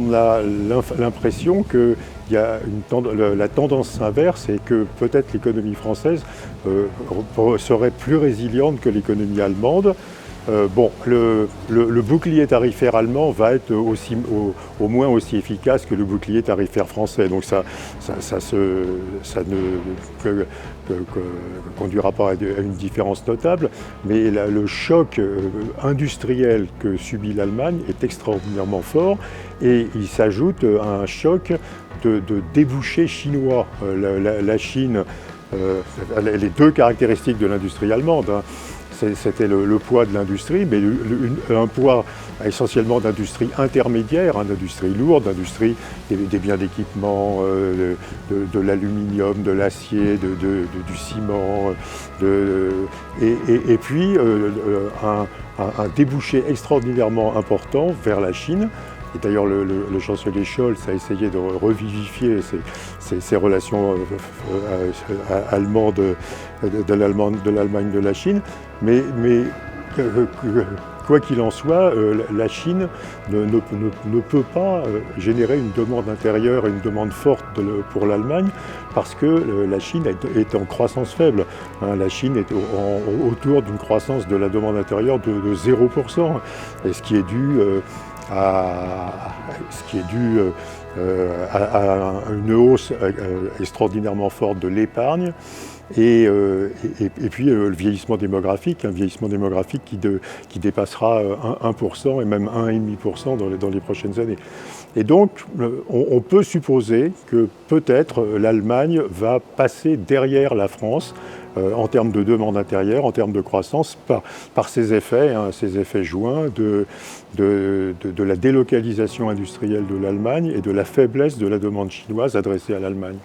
on a l'impression qu'il y a la tendance inverse et que peut-être l'économie française serait plus résiliente que l'économie allemande. Le bouclier tarifaire allemand va être au moins aussi efficace que le bouclier tarifaire français. Donc ça ne conduira pas à une différence notable, mais le choc industriel que subit l'Allemagne est extraordinairement fort et il s'ajoute à un choc de débouchés chinois. La Chine, les deux caractéristiques de l'industrie allemande, hein, c'était le poids de l'industrie, mais un poids essentiellement d'industrie intermédiaire, hein, d'industrie lourde, d'industrie des biens d'équipement, de l'aluminium, de l'acier, du ciment, et puis un débouché extraordinairement important vers la Chine. Et d'ailleurs, le chancelier Scholz a essayé de revivifier ces relations allemandes de l'Allemagne de la Chine. Mais quoi qu'il en soit, la Chine ne peut pas générer une demande intérieure et une demande forte pour l'Allemagne parce que la Chine est en croissance faible. Hein, la Chine est autour d'une croissance de la demande intérieure de 0%, et ce qui est dû à une hausse extraordinairement forte de l'épargne et puis le vieillissement démographique, un vieillissement démographique qui dépassera 1% et même 1,5% dans les prochaines années. Et donc, on peut supposer que peut-être l'Allemagne va passer derrière la France en termes de demande intérieure, en termes de croissance, par ces effets joints de la délocalisation industrielle de l'Allemagne et de la faiblesse de la demande chinoise adressée à l'Allemagne.